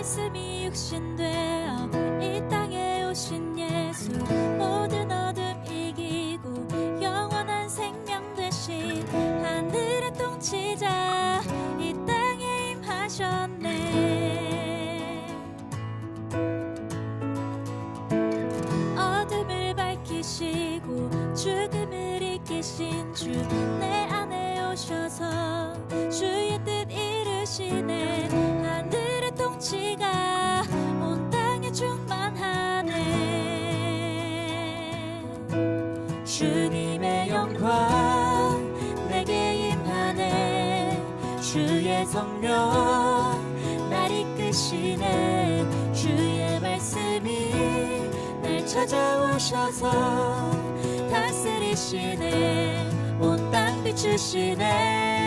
말씀이 육신되어 이 땅에 오신 예수, 모든 어둠 이기고 영원한 생명 되신 하늘의 통치자 이 땅에 임하셨네. 어둠을 밝히시고 죽음을 이기신 주, 내 안에 오셔서 주의 뜻 이루시네. 하늘의 통치가 온 땅에 충만하네. 주님의 영광 내게 임하네. 주의 성령 날 이끄시네. 주의 말씀이 날 찾아오셔서 다스리시네. 온 땅 비추시네.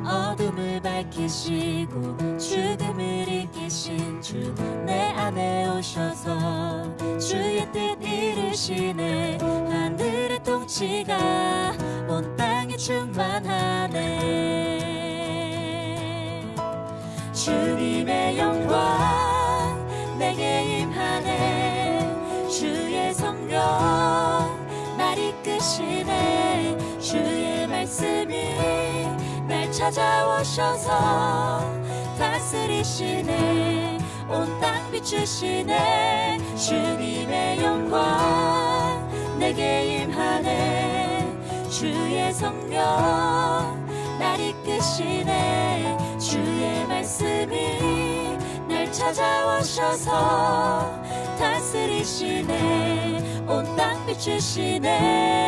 어둠을 밝히시고 죽음을 이기신 주, 내 안에 오셔서 주의 뜻 이루시네. 하늘의 통치가 온 땅에 충만하네. 주님의 영광 내게 임하네. 주의 성령 날 이끄시네. 주의 말씀이 날 찾아오셔서 다스리시네. 온 땅 비추시네. 주님의 영광 내게 임하네. 주의 성령 날 이끄시네. 주의 말씀이 날 찾아오셔서 다스리시네. 온 땅 비추시네.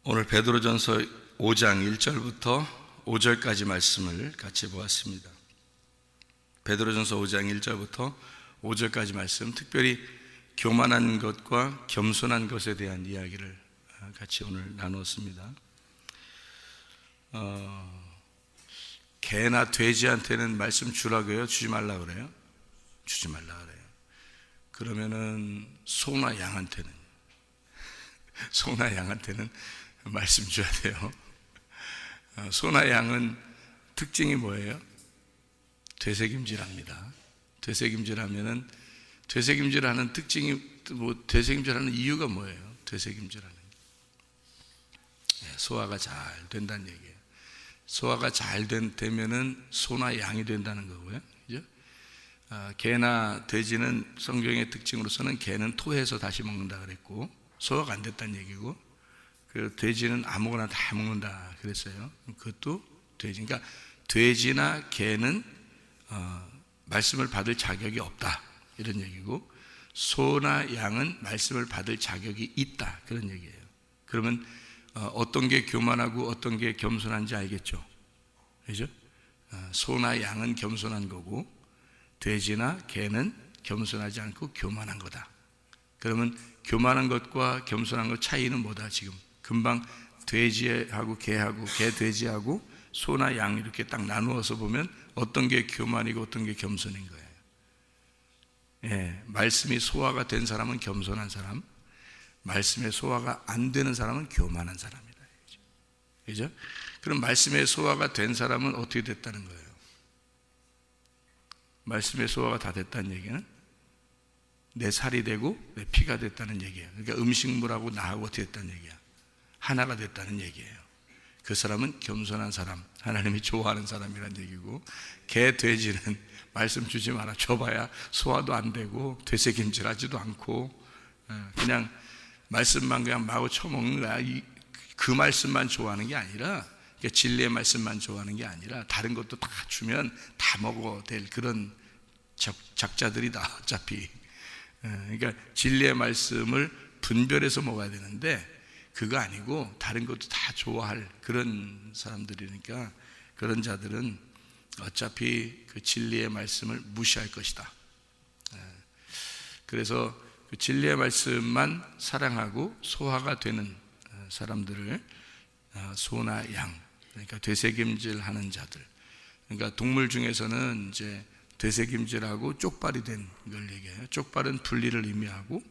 오늘 베드로전서 5장 1절부터 5절까지 말씀을 같이 보았습니다. 베드로전서 5장 1절부터 5절까지 말씀, 특별히 교만한 것과 겸손한 것에 대한 이야기를 같이 오늘 나누었습니다. 개나 돼지한테는 말씀 주라고 해요? 주지 말라고 그래요? 주지 말라고 그래요. 그러면은 소나 양한테는 말씀 줘야 돼요. 소나 양은 특징이 뭐예요? 되새김질합니다. 되새김질하면은, 되새김질하는 특징이 되새김질하는 이유가 뭐예요? 되새김질하는 소화가 잘 된다는 얘기예요. 소화가 잘 되면은 소나 양이 된다는 거고요. 그죠? 개나 돼지는 성경의 특징으로서는 개는 토해서 다시 먹는다 그랬고, 소화가 안 됐다는 얘기고, 그 돼지는 아무거나 다 먹는다 그랬어요. 그것도 돼지. 그러니까 돼지나 개는 말씀을 받을 자격이 없다 이런 얘기고, 소나 양은 말씀을 받을 자격이 있다 그런 얘기예요. 그러면 어떤 게 교만하고 어떤 게 겸손한지 알겠죠? 그죠? 소나 양은 겸손한 거고, 돼지나 개는 겸손하지 않고 교만한 거다. 그러면 교만한 것과 겸손한 것 차이는 뭐다? 지금 금방 돼지하고 개하고 개 돼지하고 소나 양 이렇게 딱 나누어서 보면 어떤 게 교만이고 어떤 게 겸손인 거예요. 예, 말씀이 소화가 된 사람은 겸손한 사람, 말씀의 소화가 안 되는 사람은 교만한 사람이다. 그죠? 그럼 말씀의 소화가 된 사람은 어떻게 됐다는 거예요? 말씀의 소화가 다 됐다는 얘기는 내 살이 되고 내 피가 됐다는 얘기예요. 그러니까 음식물하고 나하고 어떻게 됐다는 얘기야? 하나가 됐다는 얘기예요. 그 사람은 겸손한 사람, 하나님이 좋아하는 사람이란 얘기고, 개, 돼지는 말씀 주지 마라 줘봐야 소화도 안 되고 되새김질하지도 않고 그냥 말씀만 그냥 마구 쳐먹는 거야. 그 말씀만 좋아하는 게 아니라, 진리의 말씀만 좋아하는 게 아니라 다른 것도 다 주면 다 먹어야 될 그런 작자들이다 어차피. 그러니까 진리의 말씀을 분별해서 먹어야 되는데 그거 아니고 다른 것도 다 좋아할 그런 사람들이니까, 그런 자들은 어차피 그 진리의 말씀을 무시할 것이다. 그래서 그 진리의 말씀만 사랑하고 소화가 되는 사람들을 소나 양, 그러니까 되새김질하는 자들. 그러니까 동물 중에서는 이제 되새김질하고 쪽발이 된 걸 얘기해요. 쪽발은 분리를 의미하고,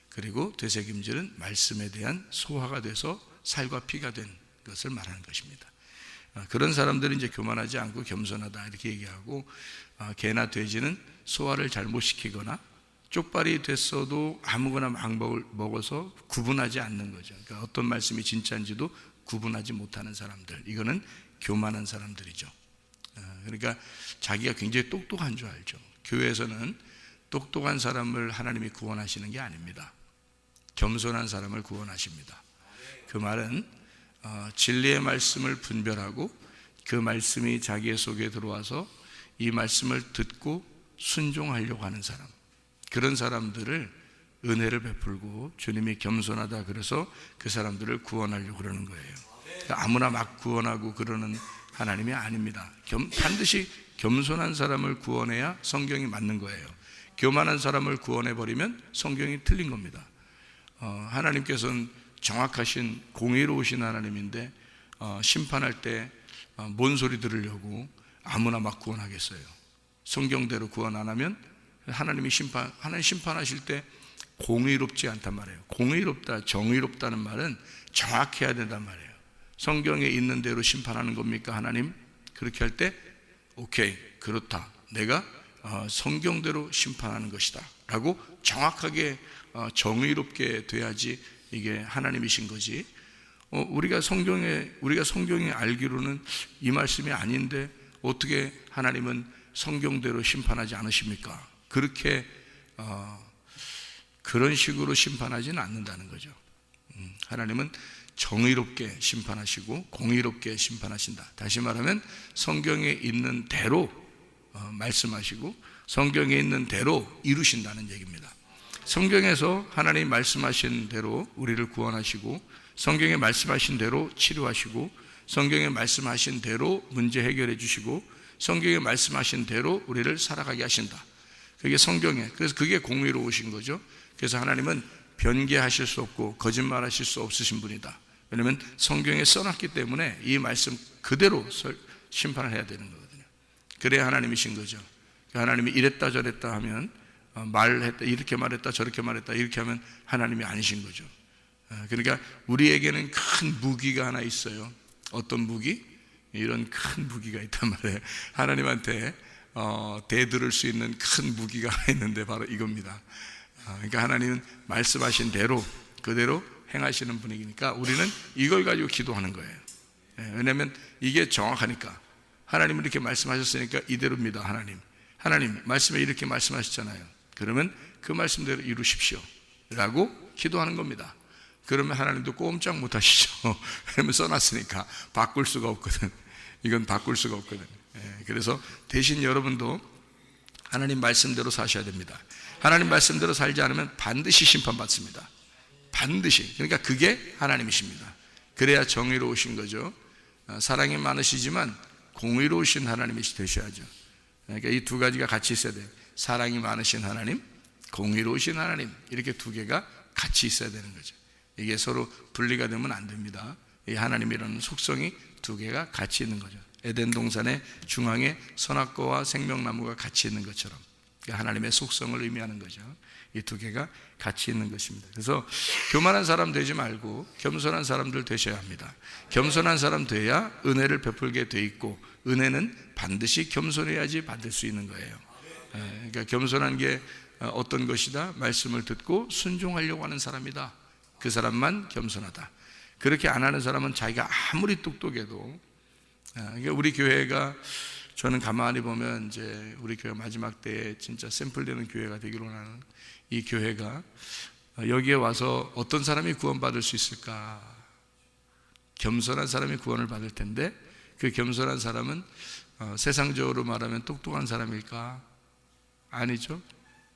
그리고 되새김질은 말씀에 대한 소화가 돼서 살과 피가 된 것을 말하는 것입니다. 그런 사람들은 이제 교만하지 않고 겸손하다 이렇게 얘기하고, 개나 돼지는 소화를 잘못 시키거나 쪽발이 됐어도 아무거나 막 먹어서 구분하지 않는 거죠. 그러니까 어떤 말씀이 진짜인지도 구분하지 못하는 사람들, 이거는 교만한 사람들이죠. 그러니까 자기가 굉장히 똑똑한 줄 알죠. 교회에서는 똑똑한 사람을 하나님이 구원하시는 게 아닙니다. 겸손한 사람을 구원하십니다. 그 말은 진리의 말씀을 분별하고 그 말씀이 자기의 속에 들어와서 이 말씀을 듣고 순종하려고 하는 사람, 그런 사람들을 은혜를 베풀고 주님이 겸손하다 그래서 그 사람들을 구원하려고 그러는 거예요. 그러니까 아무나 막 구원하고 그러는 하나님이 아닙니다. 반드시 겸손한 사람을 구원해야 성경이 맞는 거예요. 교만한 사람을 구원해버리면 성경이 틀린 겁니다. 하나님께서는 정확하신 공의로우신 하나님인데 심판할 때 뭔 소리 들으려고 아무나 막 구원하겠어요? 성경대로 구원 안 하면 하나님 심판하실 때 공의롭지 않단 말이에요. 공의롭다, 정의롭다는 말은 정확해야 된단 말이에요. 성경에 있는 대로 심판하는 겁니까 하나님? 그렇게 할 때 오케이, 그렇다, 내가 성경대로 심판하는 것이다 라고 정확하게 정의롭게 돼야지 이게 하나님이신 거지. 우리가 성경에 알기로는 이 말씀이 아닌데 어떻게 하나님은 성경대로 심판하지 않으십니까? 그렇게 그런 식으로 심판하지는 않는다는 거죠. 하나님은 정의롭게 심판하시고 공의롭게 심판하신다. 다시 말하면 성경에 있는 대로 말씀하시고 성경에 있는 대로 이루신다는 얘기입니다. 성경에서 하나님 말씀하신 대로 우리를 구원하시고, 성경에 말씀하신 대로 치료하시고, 성경에 말씀하신 대로 문제 해결해 주시고, 성경에 말씀하신 대로 우리를 살아가게 하신다. 그게 성경에, 그래서 그게 공의로우신 거죠. 그래서 하나님은 변개하실 수 없고 거짓말하실 수 없으신 분이다. 왜냐하면 성경에 써놨기 때문에 이 말씀 그대로 심판을 해야 되는 거거든요. 그래야 하나님이신 거죠. 하나님이 이랬다 저랬다 하면, 말했다 이렇게 말했다 저렇게 말했다 이렇게 하면 하나님이 아니신 거죠. 그러니까 우리에게는 큰 무기가 하나 있어요. 어떤 무기? 이런 큰 무기가 있단 말이에요. 하나님한테 대들을 수 있는 큰 무기가 하나 있는데 바로 이겁니다. 그러니까 하나님은 말씀하신 대로 그대로 행하시는 분이니까 우리는 이걸 가지고 기도하는 거예요. 왜냐하면 이게 정확하니까. 하나님은 이렇게 말씀하셨으니까 이대로입니다. 하나님 말씀에 이렇게 말씀하셨잖아요. 그러면 그 말씀대로 이루십시오 라고 기도하는 겁니다. 그러면 하나님도 꼼짝 못 하시죠. 왜냐면 써놨으니까 바꿀 수가 없거든. 이건 바꿀 수가 없거든. 그래서 대신 여러분도 하나님 말씀대로 사셔야 됩니다. 하나님 말씀대로 살지 않으면 반드시 심판받습니다. 반드시. 그러니까 그게 하나님이십니다. 그래야 정의로우신 거죠. 사랑이 많으시지만 공의로우신 하나님이 되셔야죠. 그러니까 이 두 가지가 같이 있어야 돼요. 사랑이 많으신 하나님, 공의로우신 하나님, 이렇게 두 개가 같이 있어야 되는 거죠. 이게 서로 분리가 되면 안 됩니다. 이 하나님이라는 속성이 두 개가 같이 있는 거죠. 에덴 동산의 중앙에 선악과와 생명나무가 같이 있는 것처럼 하나님의 속성을 의미하는 거죠. 이 두 개가 같이 있는 것입니다. 그래서 교만한 사람 되지 말고 겸손한 사람들 되셔야 합니다. 겸손한 사람 돼야 은혜를 베풀게 돼 있고, 은혜는 반드시 겸손해야지 받을 수 있는 거예요. 그러니까 겸손한 게 어떤 것이다? 말씀을 듣고 순종하려고 하는 사람이다. 그 사람만 겸손하다. 그렇게 안 하는 사람은 자기가 아무리 똑똑해도, 그러니까 우리 교회가, 저는 가만히 보면 이제 우리 교회 마지막 때에 진짜 샘플되는 교회가 되기로 하는 이 교회가, 여기에 와서 어떤 사람이 구원받을 수 있을까? 겸손한 사람이 구원을 받을 텐데, 그 겸손한 사람은 세상적으로 말하면 똑똑한 사람일까? 아니죠.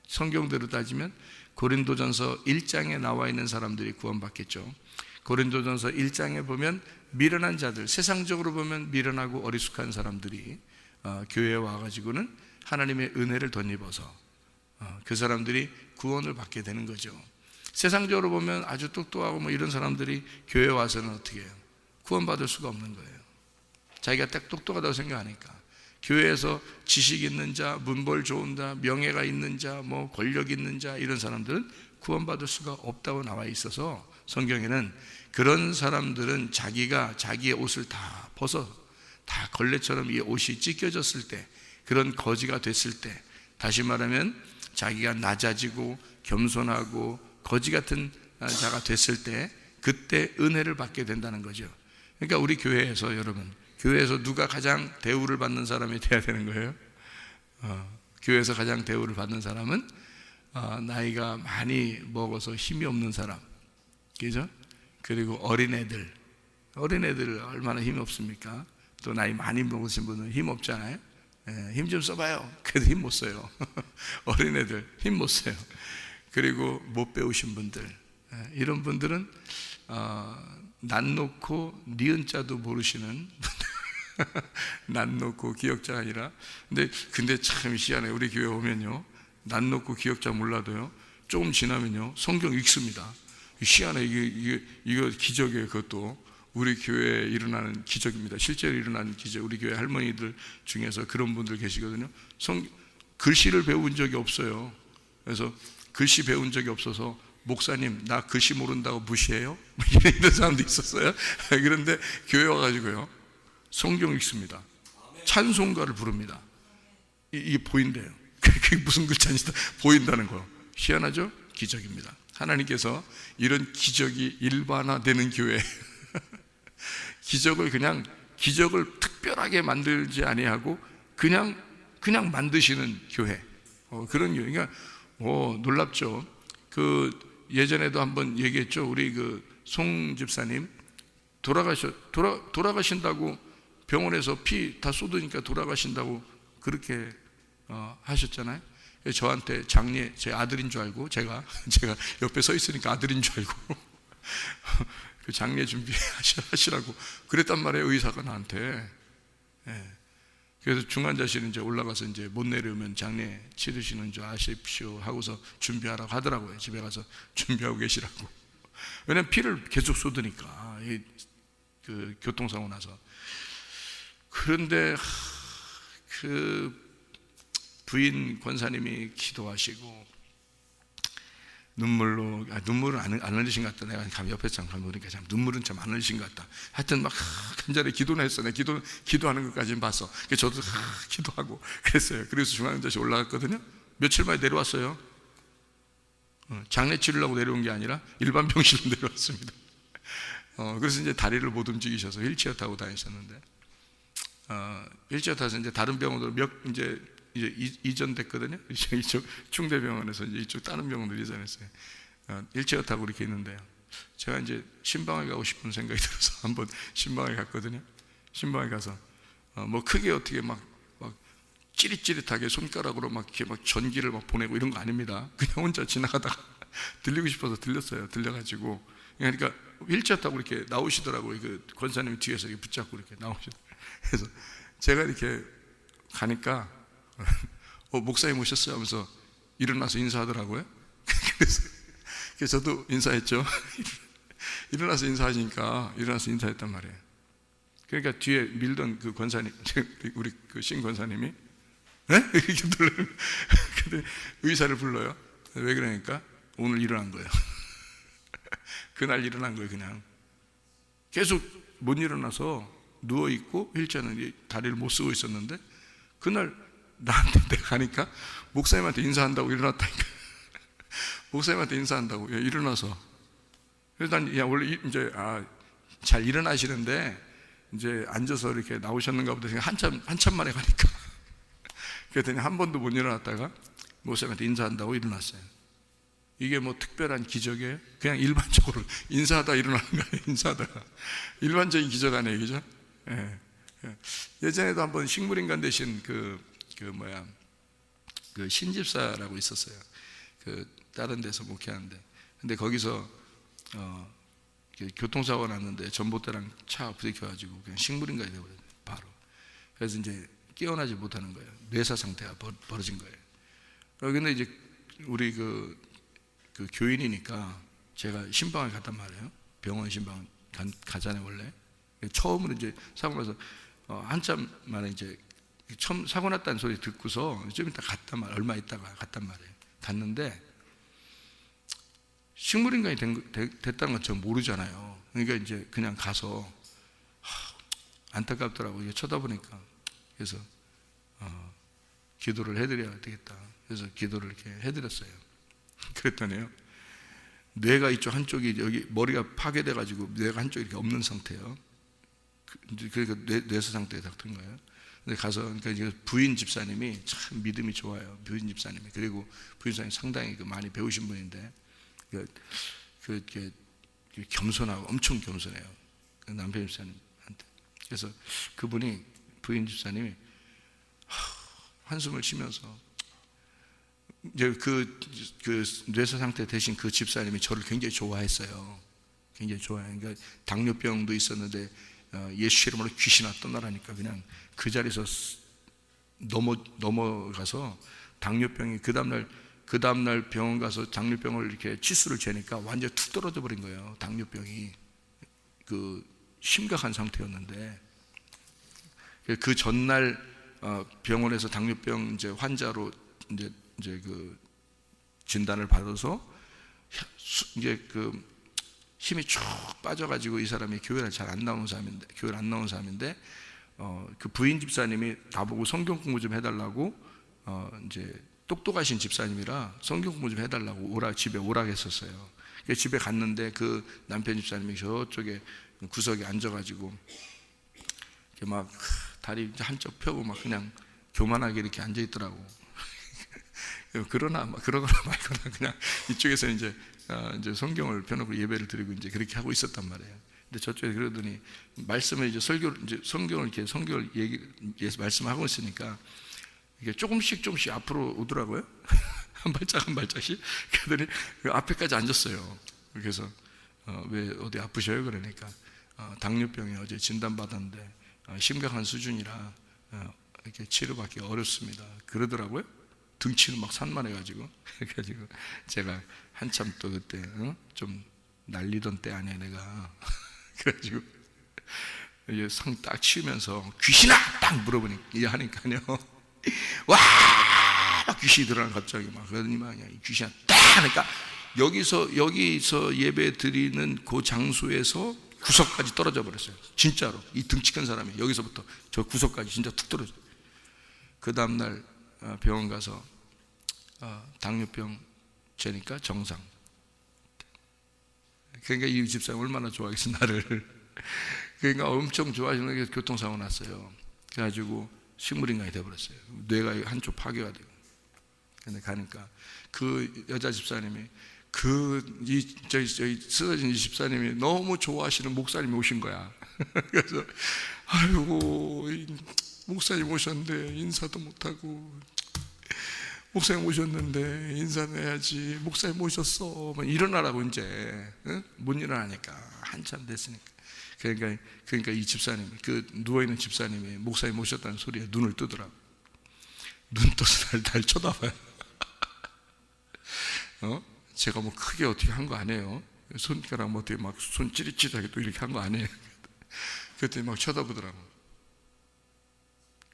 성경대로 따지면 고린도전서 1장에 나와 있는 사람들이 구원받겠죠. 고린도전서 1장에 보면 미련한 자들, 세상적으로 보면 미련하고 어리숙한 사람들이 교회에 와가지고는 하나님의 은혜를 덧입어서 그 사람들이 구원을 받게 되는 거죠. 세상적으로 보면 아주 똑똑하고 뭐 이런 사람들이 교회 와서는 어떻게 해요? 구원받을 수가 없는 거예요. 자기가 딱 똑똑하다고 생각하니까. 교회에서 지식 있는 자, 문벌 좋은 자, 명예가 있는 자, 뭐 권력 있는 자, 이런 사람들은 구원받을 수가 없다고 나와 있어서 성경에는 그런 사람들은 자기가 자기의 옷을 다 벗어 다 걸레처럼 이 옷이 찢겨졌을 때, 그런 거지가 됐을 때, 다시 말하면 자기가 낮아지고 겸손하고 거지 같은 자가 됐을 때, 그때 은혜를 받게 된다는 거죠. 그러니까 우리 교회에서, 여러분, 교회에서 누가 가장 대우를 받는 사람이 돼야 되는 거예요? 교회에서 가장 대우를 받는 사람은 나이가 많이 먹어서 힘이 없는 사람, 그죠? 그리고 어린애들 얼마나 힘이 없습니까? 또 나이 많이 먹으신 분은 힘 없잖아요. 힘 좀 써봐요. 그래도 힘 못 써요. 어린애들 힘 못 써요. 그리고 못 배우신 분들, 이런 분들은 난 놓고 니은 자도 모르시는 난 놓고 기억자가 아니라, 근데 참 희한해요. 우리 교회 오면요, 난 놓고 기억자 몰라도요, 조금 지나면요 성경 읽습니다. 희한해. 이거 기적이에요. 그것도 우리 교회에 일어나는 기적입니다. 실제로 일어나는 기적. 우리 교회 할머니들 중에서 그런 분들 계시거든요. 글씨를 배운 적이 없어요. 그래서 글씨 배운 적이 없어서 목사님, 나 글씨 모른다고 무시해요? 이런 사람도 있었어요. 그런데 교회 와가지고요, 성경 읽습니다. 찬송가를 부릅니다. 이게 보인대요. 그게 무슨 글자인지 보인다는 거. 희한하죠? 기적입니다. 하나님께서 이런 기적이 일반화되는 교회, 기적을 특별하게 만들지 아니하고 그냥 만드시는 교회, 그런 교회. 그러니까 놀랍죠. 예전에도 한번 얘기했죠. 우리 송 집사님 돌아가신다고 병원에서 피 다 쏟으니까 돌아가신다고 그렇게 하셨잖아요. 저한테 장례, 제 아들인 줄 알고, 제가 옆에 서 있으니까 아들인 줄 알고 그 장례 준비하시라고 그랬단 말이에요, 의사가 나한테. 그래서 중환자실 이제 올라가서 이제 못 내려오면 장례 치르시는 줄 아십시오 하고서 준비하라고 하더라고요. 집에 가서 준비하고 계시라고. 왜냐면 피를 계속 쏟으니까, 그 교통사고 나서. 그런데 그 부인 권사님이 기도하시고 눈물은 안 흘리신 것 같다. 내가 옆에서 잠깐 보니까 참 눈물은 참 안 흘리신 것 같다. 하여튼 막 간절히 기도는 했어. 내가 기도하는 것까지는 봤어. 그래서 저도 기도하고 그랬어요. 그래서 중앙자실 올라갔거든요. 며칠 만에 내려왔어요. 장례 치르려고 내려온 게 아니라 일반 병실로 내려왔습니다. 그래서 이제 다리를 못 움직이셔서 휠체어 타고 다니셨는데, 휠체어 타서 이제 다른 병원으로 이제 이전됐거든요. 이쪽 충대병원에서 이제 이쪽 다른 병원으로 이전했어요. 휠체어 타고 이렇게 있는데요, 제가 이제 신방에 가고 싶은 생각이 들어서 한번 신방에 갔거든요. 신방에 가서 뭐 크게 어떻게 막 찌릿찌릿하게 손가락으로 막 이렇게 막 전기를 막 보내고 이런 거 아닙니다. 그냥 혼자 지나가다가 들리고 싶어서 들렸어요. 들려가지고, 그러니까 휠체어 타고 이렇게 나오시더라고요. 그 권사님이 뒤에서 이렇게 붙잡고 이렇게 나오시더라고요. 그래서 제가 이렇게 가니까 목사님 오셨어요 하면서 일어나서 인사하더라고요. 그래서 저도 인사했죠. 일어나서 인사했단 말이에요. 그러니까 뒤에 밀던 그 권사님, 우리 그 신 권사님이 이렇게 놀라는. 근데 의사를 불러요. 왜 그러니까 오늘 일어난 거예요. 그날 일어난 거예요. 그냥 계속 못 일어나서 누워있고 휠체어는 다리를 못 쓰고 있었는데, 그날 나한테 내가 가니까 목사님한테 인사한다고 일어났다니까. 목사님한테 인사한다고 일어나서. 그래서 난 원래 이제 잘 일어나시는데 이제 앉아서 이렇게 나오셨는가 보다 생각 한참 만에 가니까. 그랬더니 한 번도 못 일어났다가 목사님한테 인사한다고 일어났어요. 이게 뭐 특별한 기적이에요? 그냥 일반적으로 인사하다 일어나는 거예요. 인사하다가 일반적인 기적 아니에요, 그죠? 예전에도 한번 식물인간 되신 그 신집사라고 있었어요. 다른 데서 목회하는데, 근데 거기서 교통사고가 났는데 전봇대랑 차 부딪혀가지고 그냥 식물인간이 되어버렸어요, 바로. 그래서 이제 깨어나지 못하는 거예요. 뇌사 상태가 벌어진 거예요. 근데 이제 우리 그 교인이니까 제가 신방을 갔단 말이에요. 병원 신방 가잖아요 원래. 처음으로 이제 사고 나서 한참 만에 이제 처음 사고 났다는 소리 듣고서 좀 이따 갔단 말이에요. 얼마 있다가 갔단 말이에요. 갔는데 식물인간이 됐다는 건 전 모르잖아요. 그러니까 이제 그냥 가서 안타깝더라고요. 쳐다보니까. 그래서 기도를 해드려야 되겠다. 그래서 기도를 이렇게 해드렸어요. 그랬더니요, 뇌가 이쪽 한쪽이 여기 머리가 파괴돼가지고 뇌가 한쪽이 이렇게 없는 상태예요. 그러니까 뇌서 상태에 닥친 거예요. 근데 가서 그러니까 이제 부인 집사님이 참 믿음이 좋아요. 부인 집사님이. 그리고 부인 집사님 상당히 많이 배우신 분인데 그렇게 겸손하고 엄청 겸손해요. 그 남편 집사님한테. 그래서 그분이 부인 집사님이 한숨을 쉬면서 이제 그 뇌서 상태 대신 그 집사님이 저를 굉장히 좋아했어요. 굉장히 좋아해요. 그러니까 당뇨병도 있었는데 예수 이름으로 귀신아 떠나라니까 그냥 그 자리에서 넘어가서 당뇨병이 그 다음날 병원 가서 당뇨병을 이렇게 치수를 재니까 완전 툭 떨어져 버린 거예요. 당뇨병이 심각한 상태였는데 그 전날 병원에서 당뇨병 이제 환자로 이제 그 진단을 받아서 이제 힘이 쭉 빠져가지고 이 사람이 교회를 잘 안 나오는 사람인데 그 부인 집사님이 나보고 성경 공부 좀 해달라고 이제 똑똑하신 집사님이라 성경 공부 좀 해달라고 집에 오라고 했었어요. 집에 갔는데 그 남편 집사님이 저쪽에 구석에 앉아가지고 이렇게 막 다리 한쪽 펴고 막 그냥 교만하게 이렇게 앉아 있더라고. 그러거나 말거나 그냥 이쪽에서 이제 성경을 펴놓고 예배를 드리고 이제 그렇게 하고 있었단 말이에요. 근데 저쪽에 그러더니 말씀을 이제 성경을 말씀하고 있으니까 이게 조금씩 앞으로 오더라고요. 한 발짝씩. 그러더니 그 앞에까지 앉았어요. 그래서 왜 어디 아프셔요? 그러니까 당뇨병이 어제 진단받았는데 심각한 수준이라 이렇게 치료받기 어렵습니다. 그러더라고요. 등치는 막 산만해가지고. 그래가지고 제가 한참 또 그때 좀 날리던 때 아니야 내가. 그래가지고 상 딱 치우면서 귀신아 딱 물어보니 하니까요. 와 귀신이 들어나 갑자기 막 그러더니 막 귀신아 딱 하니까 여기서 예배 드리는 그 장소에서 구석까지 떨어져 버렸어요. 진짜로 이 등치 큰 사람이 여기서부터 저 구석까지 진짜 툭 떨어져. 그 다음날 병원 가서 당뇨병 재니까 정상. 그러니까 이 집사님 얼마나 좋아하겠어 나를. 그러니까 엄청 좋아하시는 게 교통사고 났어요. 그래가지고 식물인간이 돼버렸어요. 뇌가 한쪽 파괴가 되고. 근데 가니까 그 여자 집사님이 저희 쓰러진 이 집사님이 너무 좋아하시는 목사님이 오신 거야. 그래서 아이고 목사님 오셨는데 인사도 못하고, 목사님 오셨는데 인사는 해야지, 목사님 오셨어 일어나라고 이제 못 일어나니까 한참 됐으니까. 그러니까 이 집사님, 누워있는 집사님이 목사님 오셨다는 소리에 눈을 뜨더라고. 눈 떠서 날 쳐다봐요. 제가 뭐 크게 어떻게 한 거 아니에요. 손가락 뭐 어떻게 막 손 찌릿찌릿하게 또 이렇게 한 거 아니에요. 그랬더니 막 쳐다보더라고.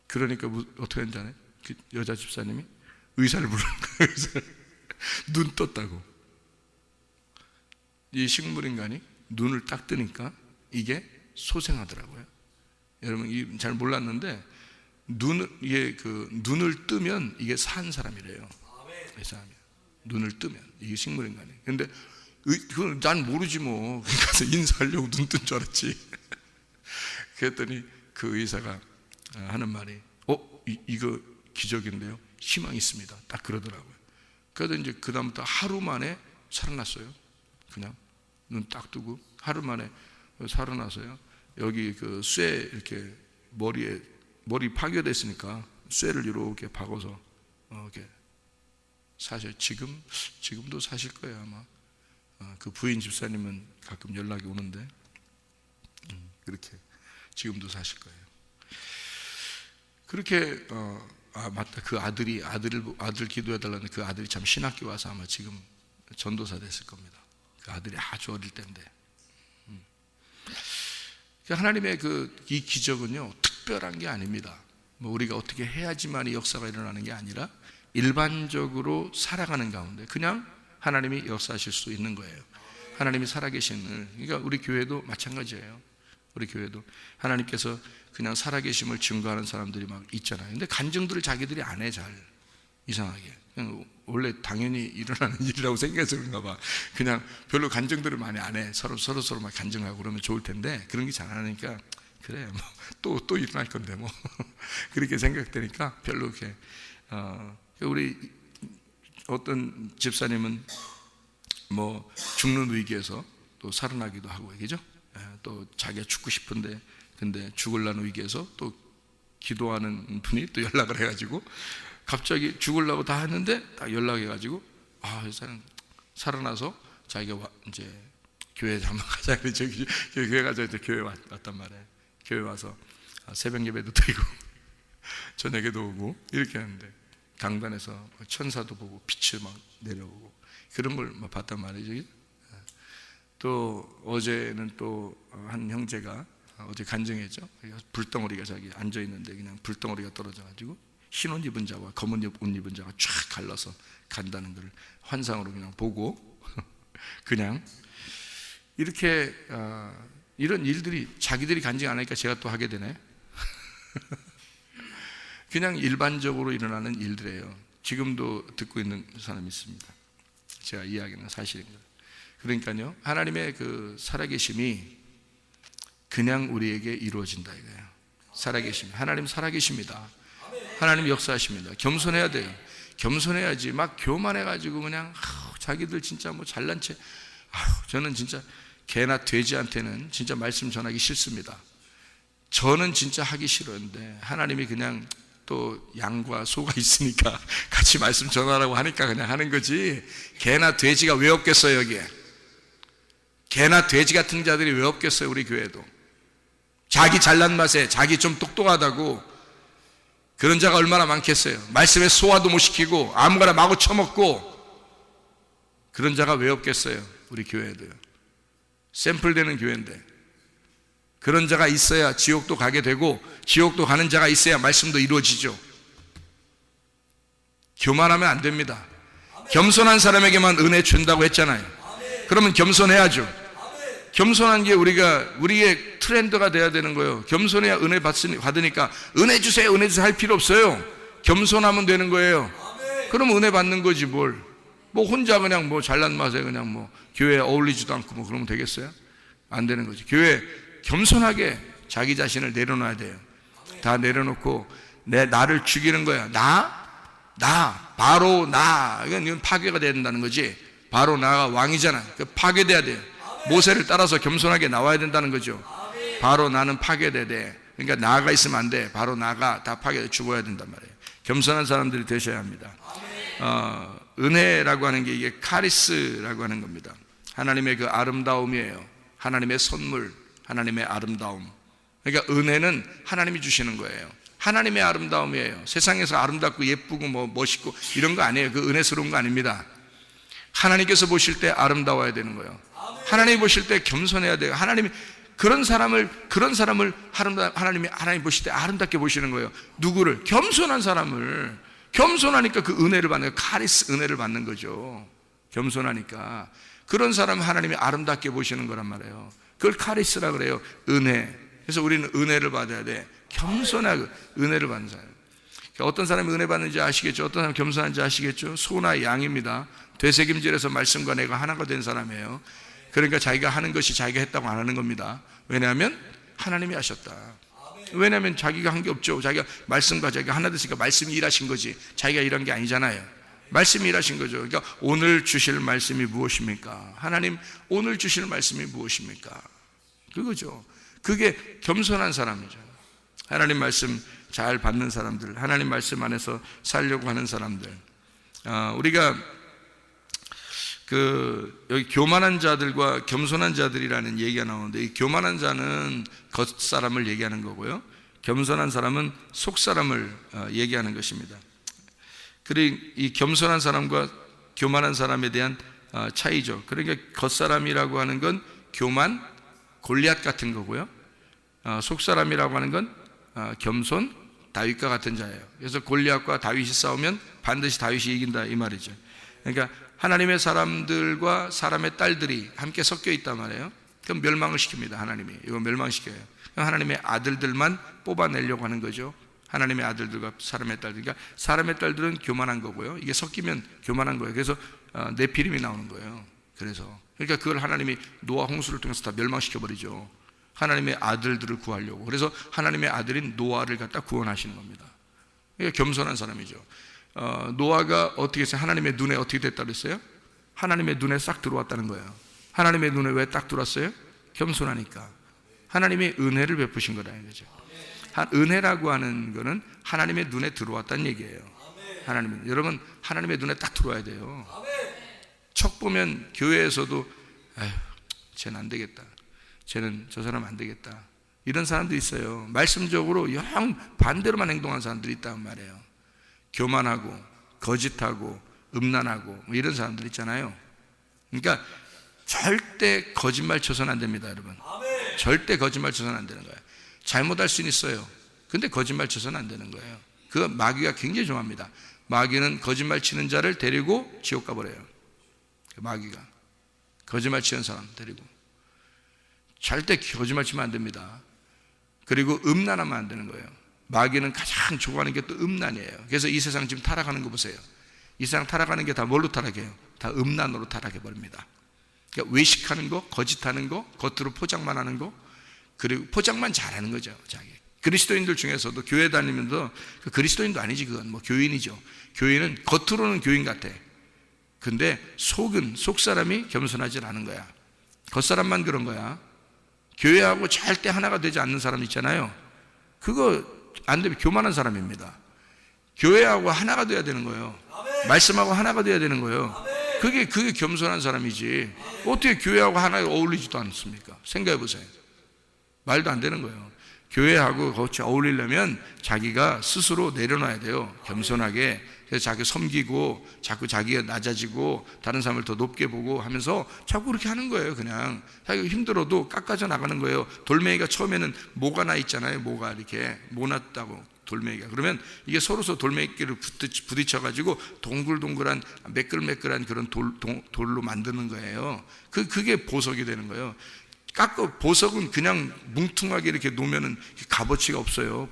그러니까 어떻게 했는지 아네? 그 여자 집사님이 의사를 부르는 거예요. 눈 떴다고. 이 식물인간이 눈을 딱 뜨니까 이게 소생하더라고요. 여러분 잘 몰랐는데 눈을 뜨면 이게 산 사람이래요. 이 사람이 눈을 뜨면 이게 식물인간이. 근데 그건 난 모르지 뭐. 그래서 인사하려고 눈 뜬 줄 알았지. 그랬더니 그 의사가 하는 말이 이거 기적인데요, 희망이 있습니다. 딱 그러더라고요. 그래서 이제 그 다음부터 하루 만에 살아났어요. 그냥 눈 딱 뜨고 하루 만에 살아나서요. 여기 쇠 이렇게 머리 파괴됐으니까 쇠를 이렇게 박아서 이렇게 사실 지금도 사실 거예요 아마. 그 부인 집사님은 가끔 연락이 오는데 그렇게 지금도 사실 거예요. 그렇게 맞다. 그 아들 기도해달라는 그 아들이 참 신학교 와서 아마 지금 전도사 됐을 겁니다. 그 아들이 아주 어릴 때인데. 하나님의 이 기적은요, 특별한 게 아닙니다. 뭐 우리가 어떻게 해야지만 이 역사가 일어나는 게 아니라 일반적으로 살아가는 가운데 그냥 하나님이 역사하실 수 있는 거예요. 하나님이 살아계심을. 그러니까 우리 교회도 마찬가지예요. 우리 교회도 하나님께서 그냥 살아계심을 증거하는 사람들이 막 있잖아요. 근데 간증들을 자기들이 안 해, 잘. 이상하게. 그냥 원래 당연히 일어나는 일이라고 생각해서 그런가 봐. 그냥 별로 간증들을 많이 안 해. 서로 막 간증하고 그러면 좋을 텐데 그런 게 잘 안 하니까 그래, 뭐 또 일어날 건데 뭐 그렇게 생각되니까 별로 이렇게 우리 어떤 집사님은 뭐 죽는 위기에서 또 살아나기도 하고, 그죠? 또 자기가 죽고 싶은데 근데 죽으려는 위기에서 또 기도하는 분이 또 연락을 해가지고 갑자기 죽으려고 다 했는데 딱 연락해가지고 이 사람 살아나서 자기가 이제 교회 한번 가자. 저기 교회 가자. 이제 교회 왔단 말이에요. 교회 와서 새벽 예배도 드리고 저녁에도 오고 이렇게 하는데 강단에서 천사도 보고 빛이 막 내려오고 그런 걸 막 봤단 말이죠. 또 어제는 또 한 형제가 어제 간증했죠. 불덩어리가 자기 앉아 있는데 그냥 불덩어리가 떨어져 가지고 흰 옷 입은 자와 검은 옷 입은 자가 쫙 갈라서 간다는 걸 환상으로 그냥 보고 그냥 이렇게 이런 일들이 자기들이 간증 안 하니까 제가 또 하게 되네. 그냥 일반적으로 일어나는 일들이에요. 지금도 듣고 있는 사람이 있습니다. 제가 이야기하는 사실입니다. 그러니까요, 하나님의 그 살아계심이 그냥 우리에게 이루어진다 이거예요. 살아계심. 하나님 살아계십니다. 하나님 역사하십니다. 겸손해야 돼요. 겸손해야지 막 교만해가지고 그냥 자기들 진짜 뭐 잘난 채. 저는 진짜 개나 돼지한테는 진짜 말씀 전하기 싫습니다. 저는 진짜 하기 싫었는데 하나님이 그냥 또 양과 소가 있으니까 같이 말씀 전하라고 하니까 그냥 하는 거지. 개나 돼지가 왜 없겠어요 여기에? 개나 돼지 같은 자들이 왜 없겠어요 우리 교회도? 자기 잘난 맛에 자기 좀 똑똑하다고 그런 자가 얼마나 많겠어요. 말씀에 소화도 못 시키고 아무거나 마구 처먹고 그런 자가 왜 없겠어요 우리 교회도요. 샘플되는 교회인데 그런 자가 있어야 지옥도 가게 되고 지옥도 가는 자가 있어야 말씀도 이루어지죠. 교만하면 안 됩니다. 겸손한 사람에게만 은혜 준다고 했잖아요. 그러면 겸손해야죠. 겸손한 게 우리의 트렌드가 돼야 되는 거예요. 겸손해야 은혜 받으니까 은혜 주세요 할 필요 없어요. 겸손하면 되는 거예요. 그럼 은혜 받는 거지 뭘. 뭐 혼자 그냥 뭐 잘난 맛에 그냥 뭐 교회에 어울리지도 않고 뭐 그러면 되겠어요? 안 되는 거지. 교회 겸손하게 자기 자신을 내려놔야 돼요. 다 내려놓고 나를 죽이는 거야. 바로 이건 파괴가 돼야 된다는 거지. 바로 나가 왕이잖아. 파괴돼야 돼요. 모세를 따라서 겸손하게 나와야 된다는 거죠. 바로 나는 파괴돼야 돼. 그러니까 나가 있으면 안 돼. 바로 나가 다 파괴돼 죽어야 된단 말이에요. 겸손한 사람들이 되셔야 합니다. 은혜라고 하는 게 이게 카리스라고 하는 겁니다. 하나님의 그 아름다움이에요. 하나님의 선물, 하나님의 아름다움. 그러니까 은혜는 하나님이 주시는 거예요. 하나님의 아름다움이에요. 세상에서 아름답고 예쁘고 뭐 멋있고 이런 거 아니에요. 그 은혜스러운 거 아닙니다. 하나님께서 보실 때 아름다워야 되는 거예요. 하나님이 보실 때 겸손해야 돼요. 하나님이 그런 사람을 하나님이 보실 때 아름답게 보시는 거예요. 누구를? 겸손한 사람을. 겸손하니까 그 은혜를 받는 거예요. 카리스 은혜를 받는 거죠. 겸손하니까 그런 사람 하나님이 아름답게 보시는 거란 말이에요. 그걸 카리스라 그래요. 은혜. 그래서 우리는 은혜를 받아야 돼. 겸손하고 은혜를 받는 사람. 어떤 사람이 은혜 받는지 아시겠죠? 어떤 사람이 겸손한지 아시겠죠? 소나 양입니다. 되새김질해서 말씀과 내가 하나가 된 사람이에요. 그러니까 자기가 하는 것이 자기가 했다고 안 하는 겁니다. 왜냐하면 하나님이 하셨다. 왜냐하면 자기가 한 게 없죠. 자기가 말씀과 자기가 하나 됐으니까 말씀이 일하신 거지 자기가 일한 게 아니잖아요. 말씀이 일하신 거죠. 그러니까 오늘 주실 말씀이 무엇입니까? 하나님 오늘 주실 말씀이 무엇입니까? 그거죠. 그게 겸손한 사람이죠. 하나님 말씀 잘 받는 사람들, 하나님 말씀 안에서 살려고 하는 사람들. 우리가 여기 교만한 자들과 겸손한 자들이라는 얘기가 나오는데 이 교만한 자는 겉사람을 얘기하는 거고요. 겸손한 사람은 속 사람을 얘기하는 것입니다. 그리고 이 겸손한 사람과 교만한 사람에 대한 차이죠. 그러니까 겉사람이라고 하는 건 교만, 골리앗 같은 거고요. 속 사람이라고 하는 건 겸손, 다윗과 같은 자예요. 그래서 골리앗과 다윗이 싸우면 반드시 다윗이 이긴다 이 말이죠. 그러니까 하나님의 사람들과 사람의 딸들이 함께 섞여 있단 말이에요. 그럼 멸망을 시킵니다. 하나님이 이거 멸망시켜요. 하나님의 아들들만 뽑아내려고 하는 거죠. 하나님의 아들들과 사람의 딸들. 그러니까 사람의 딸들은 교만한 거고요. 이게 섞이면 교만한 거예요. 그래서 네피림이 나오는 거예요. 그러니까 그걸 하나님이 노아 홍수를 통해서 다 멸망시켜버리죠. 하나님의 아들들을 구하려고. 그래서 하나님의 아들인 노아를 갖다 구원하시는 겁니다. 그러니까 겸손한 사람이죠. 노아가 어떻게 했어요? 하나님의 눈에 어떻게 됐다고 했어요? 하나님의 눈에 싹 들어왔다는 거예요. 하나님의 눈에 왜 딱 들어왔어요? 겸손하니까. 하나님의 은혜를 베푸신 거다 이거죠. 은혜라고 하는 거는 하나님의 눈에 들어왔다는 얘기예요. 여러분 하나님의 눈에 딱 들어와야 돼요. 척 보면 교회에서도 쟤는 안 되겠다, 쟤는 저 사람 안 되겠다, 이런 사람도 있어요. 말씀적으로 영 반대로만 행동하는 사람들이 있단 말이에요. 교만하고 거짓하고 음란하고 뭐 이런 사람들 있잖아요. 그러니까 절대 거짓말 쳐서는 안 됩니다, 여러분. 절대 거짓말 쳐서는 안 되는 거예요. 잘못할 수는 있어요. 근데 거짓말 쳐서는 안 되는 거예요. 그 마귀가 굉장히 좋아합니다. 마귀는 거짓말 치는 자를 데리고 지옥 가버려요. 마귀가 거짓말 치는 사람 데리고 절대 거짓말 치면 안 됩니다. 그리고 음란하면 안 되는 거예요. 마귀는 가장 좋아하는 게 또 음란이에요. 그래서 이 세상 지금 타락하는 거 보세요. 이 세상 타락하는 게 다 뭘로 타락해요? 다 음란으로 타락해버립니다. 그러니까 외식하는 거, 거짓하는 거, 겉으로 포장만 하는 거, 그리고 포장만 잘하는 거죠. 자기 그리스도인들 중에서도 교회 다니면서 그리스도인도 아니지, 그건 뭐 교인이죠. 교인은 겉으로는 교인 같아. 근데 속 사람이 겸손하지 않은 거야. 겉사람만 그런 거야. 교회하고 절대 하나가 되지 않는 사람 있잖아요. 그거 안 되면 교만한 사람입니다. 교회하고 하나가 돼야 되는 거예요. 말씀하고 하나가 돼야 되는 거예요. 그게 겸손한 사람이지. 어떻게 교회하고 하나가 어울리지도 않습니까? 생각해 보세요. 말도 안 되는 거예요. 교회하고 같이 어울리려면 자기가 스스로 내려놔야 돼요. 겸손하게. 그래서 자기 섬기고 자꾸 자기가 낮아지고 다른 사람을 더 높게 보고 하면서 자꾸 그렇게 하는 거예요. 그냥 자기가 힘들어도 깎아져 나가는 거예요. 돌멩이가 처음에는 모가 나 있잖아요. 모가 이렇게 모났다고 돌멩이가. 그러면 이게 서로서 돌멩이끼를 부딪혀가지고 동글동글한 매끌매끌한 그런 돌로 만드는 거예요. 그게 보석이 되는 거예요. 보석은 그냥 뭉퉁하게 이렇게 놓으면은 값어치가 없어요.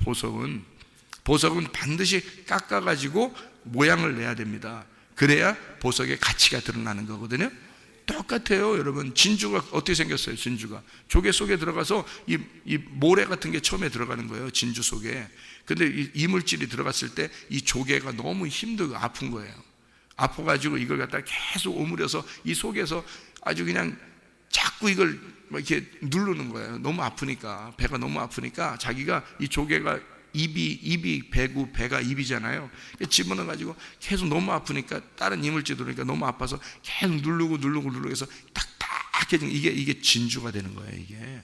보석은 반드시 깎아가지고 모양을 내야 됩니다. 그래야 보석의 가치가 드러나는 거거든요. 똑같아요, 여러분. 진주가 어떻게 생겼어요? 진주가 조개 속에 들어가서 이 모래 같은 게 처음에 들어가는 거예요, 진주 속에. 근데 이 이물질이 들어갔을 때 이 조개가 너무 힘들고 아픈 거예요. 아파가지고 이걸 갖다 계속 오므려서 이 속에서 아주 그냥 자꾸 이걸 이렇게 누르는 거예요. 너무 아프니까, 배가 너무 아프니까 자기가 이 조개가 입이 배고 배가 입이잖아요. 집어넣어가지고 계속 너무 아프니까 다른 이물질 들어오니까 너무 아파서 계속 누르고 해서 딱딱해지는 이게 진주가 되는 거예요. 이게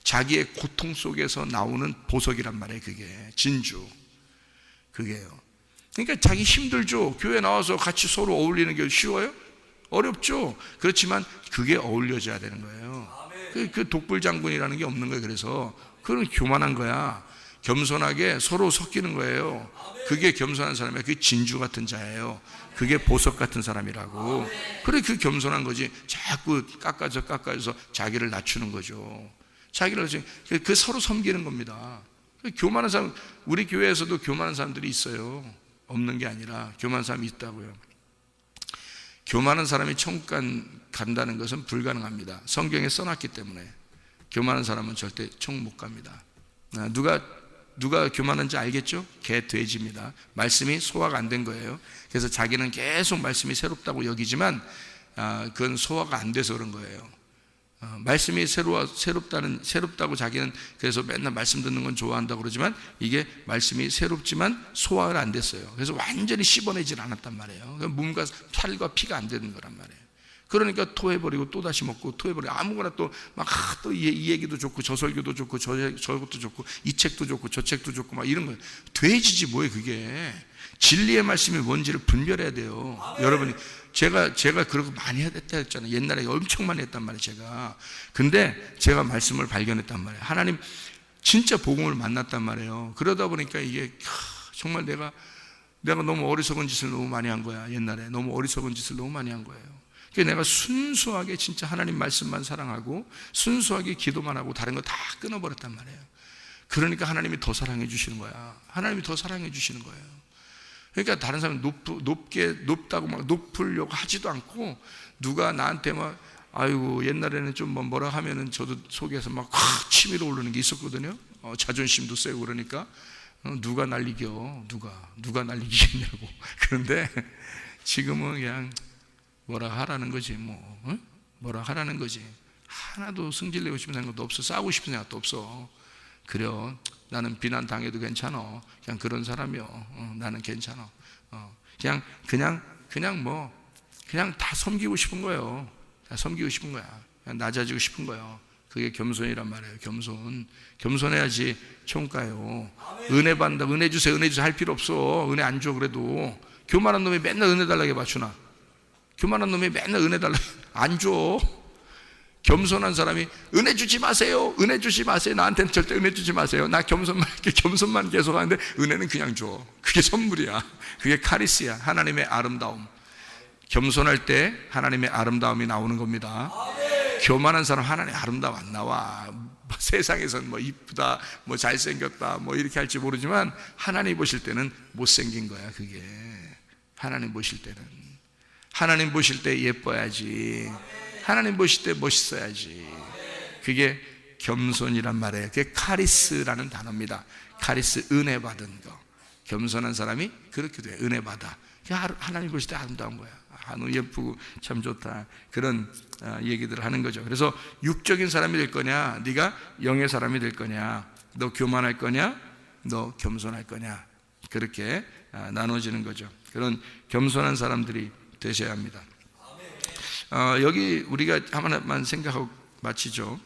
자기의 고통 속에서 나오는 보석이란 말이에요. 그게 진주, 그게요. 그러니까 자기 힘들죠. 교회 나와서 같이 서로 어울리는 게 쉬워요? 어렵죠. 그렇지만 그게 어울려져야 되는 거예요. 그 독불장군이라는 게 없는 거예요. 그래서 그건 교만한 거야. 겸손하게 서로 섞이는 거예요. 그게 겸손한 사람이에요. 그게 진주 같은 자예요. 그게 보석 같은 사람이라고. 그래, 그 겸손한 거지. 자꾸 깎아서 자기를 낮추는 거죠. 그 서로 섬기는 겁니다. 교만한 사람, 우리 교회에서도 교만한 사람들이 있어요. 없는 게 아니라 교만한 사람이 있다고요. 교만한 사람이 천국 간다는 것은 불가능합니다. 성경에 써놨기 때문에. 교만한 사람은 절대 천국 못 갑니다. 누가 교만한지 알겠죠? 개, 돼지입니다. 말씀이 소화가 안 된 거예요. 그래서 자기는 계속 말씀이 새롭다고 여기지만 그건 소화가 안 돼서 그런 거예요. 말씀이 새롭다고 자기는 그래서 맨날 말씀 듣는 건 좋아한다고 그러지만 이게 말씀이 새롭지만 소화가 안 됐어요. 그래서 완전히 씹어내질 않았단 말이에요. 몸과 살과 피가 안 되는 거란 말이에요. 그러니까 토해버리고 또 다시 먹고 토해버리고 아무거나 또 막 또 이 얘기도 좋고 저 설교도 좋고 저것도 좋고 이 책도 좋고 저 책도 좋고 막 이런 거 돼지지 뭐예요 그게. 진리의 말씀이 뭔지를 분별해야 돼요. 여러분이 제가 그러고 많이 했다 했잖아요. 옛날에 엄청 많이 했단 말이에요 제가. 근데 제가 말씀을 발견했단 말이에요. 하나님 진짜 복음을 만났단 말이에요. 그러다 보니까 이게 정말 내가 너무 어리석은 짓을 너무 많이 한 거야. 옛날에 너무 어리석은 짓을 너무 많이 한 거예요. 그래서 내가 순수하게 진짜 하나님 말씀만 사랑하고 순수하게 기도만 하고 다른 거 다 끊어버렸단 말이에요. 그러니까 하나님이 더 사랑해 주시는 거야. 하나님이 더 사랑해 주시는 거예요. 그러니까 다른 사람이 높다고 막 높으려고 하지도 않고, 누가 나한테 막 아이고 옛날에는 좀 뭐라 하면은 저도 속에서 막 치밀어 오르는 게 있었거든요. 자존심도 세고 그러니까 누가 날 이겨, 누가 날 이기겠냐고. 그런데 지금은 그냥 뭐라 하라는 거지 뭐라 하라는 거지. 하나도 승질내고 싶은 생각도 없어. 싸우고 싶은 생각도 없어. 그래요. 나는 비난 당해도 괜찮아. 그냥 그런 사람이요. 나는 괜찮아. 그냥 다 섬기고 싶은 거예요. 다 섬기고 싶은 거야. 그냥 낮아지고 싶은 거예요. 그게 겸손이란 말이에요. 겸손해야지 총가요. 은혜 받는다, 은혜 주세요 할 필요 없어. 은혜 안 줘. 그래도 교만한 놈이 맨날 은혜 달라고 맞추나? 교만한 놈이 맨날 은혜 달라고 안 줘. 겸손한 사람이 은혜 주지 마세요. 나한테는 절대 은혜 주지 마세요. 나 겸손만 계속 하는데 은혜는 그냥 줘. 그게 선물이야. 그게 카리스야. 하나님의 아름다움. 겸손할 때 하나님의 아름다움이 나오는 겁니다. 교만한 사람 하나님의 아름다움 안 나와. 세상에서는 뭐 이쁘다, 뭐 잘생겼다, 뭐 이렇게 할지 모르지만 하나님 보실 때는 못생긴 거야. 그게 하나님 보실 때 예뻐야지. 하나님 보실 때 멋있어야지. 그게 겸손이란 말이에요. 그게 카리스라는 단어입니다. 카리스, 은혜 받은 거. 겸손한 사람이 그렇게 돼. 은혜 받아. 하나님 보실 때 아름다운 거야. 너 예쁘고 참 좋다. 그런 얘기들을 하는 거죠. 그래서 육적인 사람이 될 거냐, 네가 영의 사람이 될 거냐, 너 교만할 거냐, 너 겸손할 거냐, 그렇게 나눠지는 거죠. 그런 겸손한 사람들이 되셔야 합니다. 여기 우리가 하나만 생각하고 마치죠.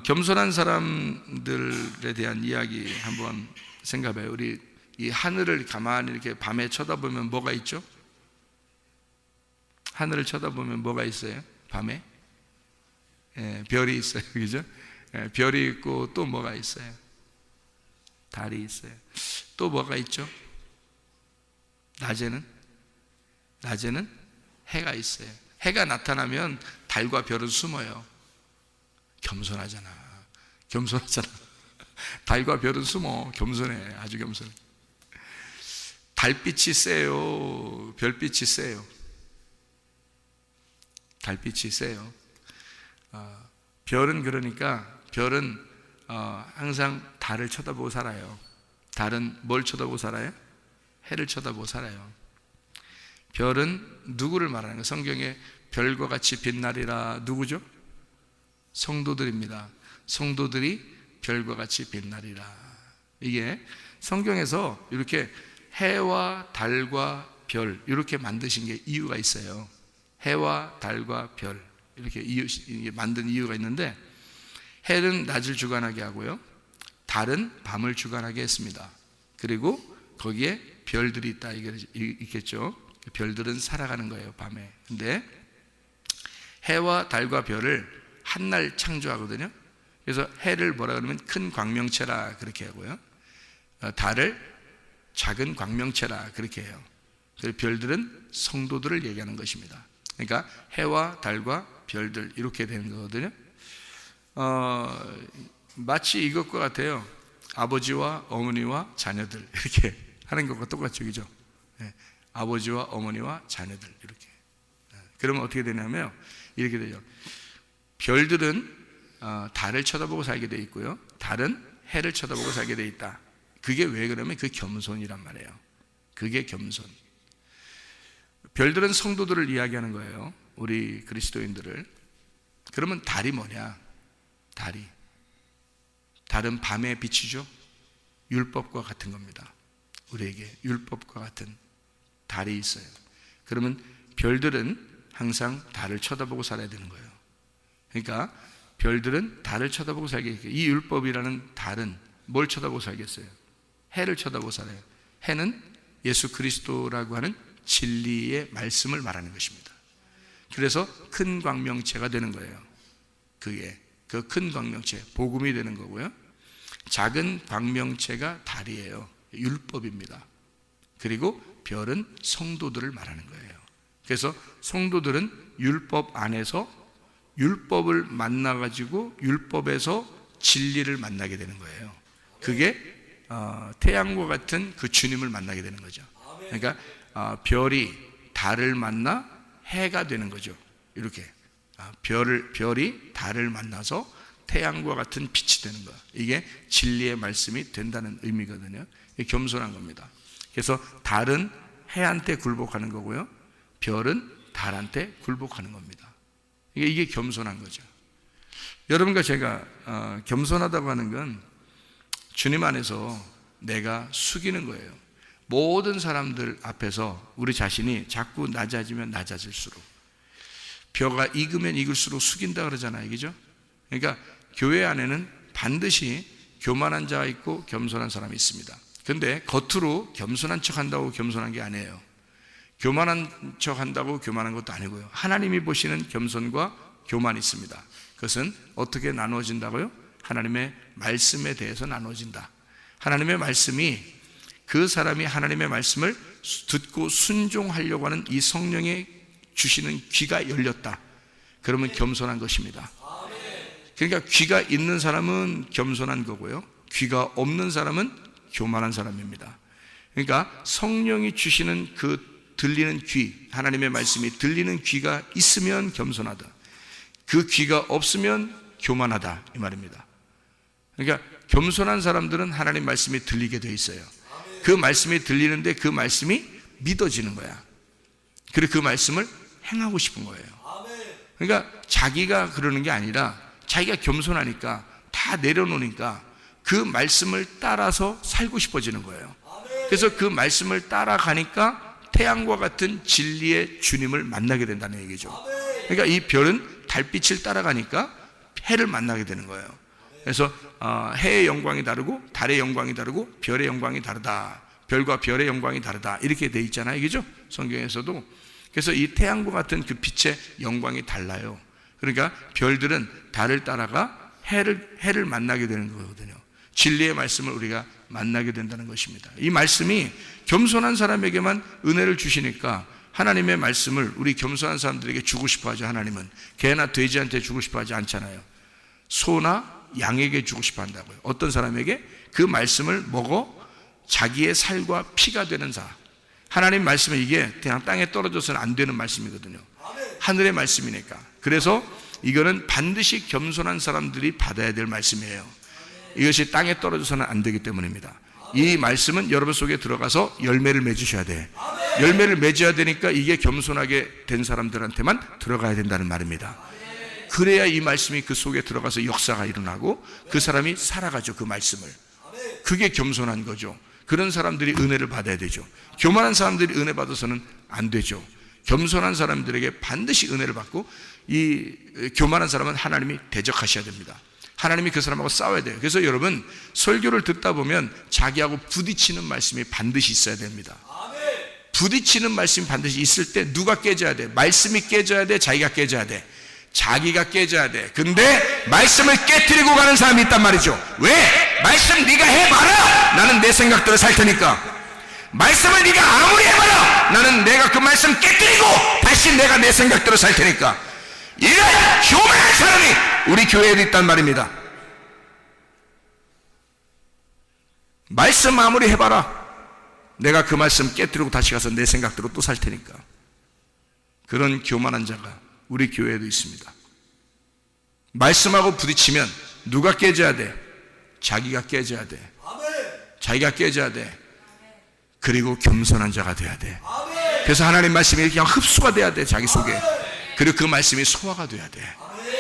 겸손한 사람들에 대한 이야기 한번 생각해봐요. 우리 이 하늘을 가만히 이렇게 밤에 쳐다보면 뭐가 있죠? 하늘을 쳐다보면 뭐가 있어요? 밤에? 별이 있어요. 그죠? 별이 있고 또 뭐가 있어요? 달이 있어요. 또 뭐가 있죠? 낮에는 해가 있어요. 해가 나타나면 달과 별은 숨어요. 겸손하잖아. 달과 별은 숨어. 겸손해. 아주 겸손해. 달빛이 세요, 별빛이 세요? 달빛이 세요. 별은 항상 달을 쳐다보고 살아요. 달은 뭘 쳐다보고 살아요? 해를 쳐다보고 살아요. 별은 누구를 말하는 거예요? 성경에 별과 같이 빛나리라. 누구죠? 성도들입니다. 성도들이 별과 같이 빛나리라. 이게 성경에서 이렇게 해와 달과 별 이렇게 만드신 게 이유가 있어요. 해와 달과 별 이렇게 만든 이유가 있는데, 해는 낮을 주관하게 하고요, 달은 밤을 주관하게 했습니다. 그리고 거기에 별들이 있겠죠. 별들은 살아가는 거예요, 밤에. 근데 해와 달과 별을 한날 창조하거든요. 그래서 해를 뭐라 그러면 큰 광명체라 그렇게 하고요, 달을 작은 광명체라 그렇게 해요. 그리고 별들은 성도들을 얘기하는 것입니다. 그러니까 해와 달과 별들 이렇게 되는 거거든요. 마치 이것과 같아요. 아버지와 어머니와 자녀들 이렇게 하는 것과 똑같죠, 그죠? 아버지와 어머니와 자녀들 이렇게. 그러면 어떻게 되냐면 이렇게 되죠. 별들은 달을 쳐다보고 살게 돼 있고요, 달은 해를 쳐다보고 살게 돼 있다. 그게 왜 그러면 그 겸손이란 말이에요. 그게 겸손. 별들은 성도들을 이야기하는 거예요, 우리 그리스도인들을. 그러면 달이 뭐냐? 달은 밤의 빛이죠. 율법과 같은 겁니다. 우리에게 율법과 같은 달이 있어요. 그러면 별들은 항상 달을 쳐다보고 살아야 되는 거예요. 그러니까 별들은 달을 쳐다보고 살겠어요. 이 율법이라는 달은 뭘 쳐다보고 살겠어요? 해를 쳐다보고 살아요. 해는 예수 그리스도라고 하는 진리의 말씀을 말하는 것입니다. 그래서 큰 광명체가 되는 거예요. 그게 그 큰 광명체, 복음이 되는 거고요. 작은 광명체가 달이에요. 율법입니다. 그리고 별은 성도들을 말하는 거예요. 그래서 성도들은 율법 안에서 율법을 만나가지고 율법에서 진리를 만나게 되는 거예요. 그게 태양과 같은 그 주님을 만나게 되는 거죠. 그러니까 별이 달을 만나 해가 되는 거죠. 이렇게 별이 달을 만나서 태양과 같은 빛이 되는 거야. 이게 진리의 말씀이 된다는 의미거든요. 이게 겸손한 겁니다. 그래서 달은 해한테 굴복하는 거고요, 별은 달한테 굴복하는 겁니다. 이게 겸손한 거죠. 여러분과 제가 겸손하다고 하는 건 주님 안에서 내가 숙이는 거예요. 모든 사람들 앞에서 우리 자신이 자꾸 낮아지면 낮아질수록, 벼가 익으면 익을수록 숙인다 그러잖아요. 그죠? 그러니까 교회 안에는 반드시 교만한 자가 있고 겸손한 사람이 있습니다. 근데 겉으로 겸손한 척 한다고 겸손한 게 아니에요. 교만한 척 한다고 교만한 것도 아니고요. 하나님이 보시는 겸손과 교만이 있습니다. 그것은 어떻게 나누어진다고요? 하나님의 말씀에 대해서 나누어진다. 하나님의 말씀이, 그 사람이 하나님의 말씀을 듣고 순종하려고 하는 이 성령의 주시는 귀가 열렸다. 그러면 겸손한 것입니다. 그러니까 귀가 있는 사람은 겸손한 거고요, 귀가 없는 사람은 교만한 사람입니다. 그러니까 성령이 주시는 그 들리는 귀, 하나님의 말씀이 들리는 귀가 있으면 겸손하다. 그 귀가 없으면 교만하다, 이 말입니다. 그러니까 겸손한 사람들은 하나님 말씀이 들리게 돼 있어요. 그 말씀이 들리는데 그 말씀이 믿어지는 거야. 그리고 그 말씀을 행하고 싶은 거예요. 그러니까 자기가 그러는 게 아니라 자기가 겸손하니까, 다 내려놓으니까 그 말씀을 따라서 살고 싶어지는 거예요. 그래서 그 말씀을 따라가니까 태양과 같은 진리의 주님을 만나게 된다는 얘기죠. 그러니까 이 별은 달빛을 따라가니까 해를 만나게 되는 거예요. 그래서 해의 영광이 다르고 달의 영광이 다르고 별의 영광이 다르다. 별과 별의 영광이 다르다. 이렇게 돼 있잖아요. 그죠? 성경에서도. 그래서 이 태양과 같은 그 빛의 영광이 달라요. 그러니까 별들은 달을 따라가 해를 만나게 되는 거거든요. 진리의 말씀을 우리가 만나게 된다는 것입니다. 이 말씀이 겸손한 사람에게만 은혜를 주시니까 하나님의 말씀을 우리 겸손한 사람들에게 주고 싶어 하죠. 하나님은 개나 돼지한테 주고 싶어 하지 않잖아요. 소나 양에게 주고 싶어 한다고요. 어떤 사람에게? 그 말씀을 먹어 자기의 살과 피가 되는 자. 하나님 말씀은 이게 그냥 땅에 떨어져서는 안 되는 말씀이거든요. 하늘의 말씀이니까. 그래서 이거는 반드시 겸손한 사람들이 받아야 될 말씀이에요. 이것이 땅에 떨어져서는 안 되기 때문입니다. 이 말씀은 여러분 속에 들어가서 열매를 맺으셔야 돼. 열매를 맺어야 되니까 이게 겸손하게 된 사람들한테만 들어가야 된다는 말입니다. 그래야 이 말씀이 그 속에 들어가서 역사가 일어나고 그 사람이 살아가죠. 그 말씀을. 그게 겸손한 거죠. 그런 사람들이 은혜를 받아야 되죠. 교만한 사람들이 은혜 받아서는 안 되죠. 겸손한 사람들에게 반드시 은혜를 받고, 이 교만한 사람은 하나님이 대적하셔야 됩니다. 하나님이 그 사람하고 싸워야 돼요. 그래서 여러분, 설교를 듣다 보면 자기하고 부딪히는 말씀이 반드시 있어야 됩니다. 부딪히는 말씀이 반드시 있을 때 누가 깨져야 돼? 말씀이 깨져야 돼? 자기가 깨져야 돼? 자기가 깨져야 돼. 근데 말씀을 깨트리고 가는 사람이 있단 말이죠. 왜? 말씀 네가 해봐라. 나는 내 생각대로 살 테니까. 말씀을 네가 아무리 해봐라. 나는 내가 그 말씀 깨트리고 다시 내가 내 생각대로 살 테니까. 이런 교만한 사람이 우리 교회에도 있단 말입니다. 말씀 아무리 해봐라. 내가 그 말씀 깨트리고 다시 가서 내 생각대로 또 살 테니까. 그런 교만한 자가 우리 교회에도 있습니다. 말씀하고 부딪히면 누가 깨져야 돼? 자기가 깨져야 돼. 자기가 깨져야 돼. 그리고 겸손한 자가 돼야 돼. 그래서 하나님 말씀이 그냥 흡수가 돼야 돼, 자기 속에. 그리고 그 말씀이 소화가 돼야 돼.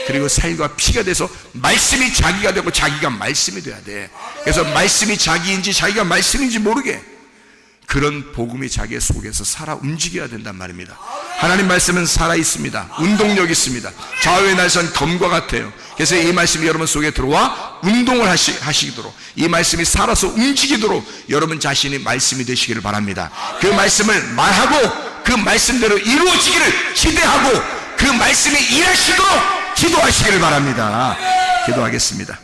그리고 살과 피가 돼서 말씀이 자기가 되고 자기가 말씀이 돼야 돼. 그래서 말씀이 자기인지 자기가 말씀인지 모르게 그런 복음이 자기 속에서 살아 움직여야 된단 말입니다. 하나님 말씀은 살아있습니다. 운동력 있습니다. 좌우의 날선 검과 같아요. 그래서 이 말씀이 여러분 속에 들어와 운동을 하시도록, 이 말씀이 살아서 움직이도록 여러분 자신이 말씀이 되시기를 바랍니다. 그 말씀을 말하고 그 말씀대로 이루어지기를 기대하고 그 말씀이 일하시도록 기도하시기를 바랍니다. 기도하겠습니다.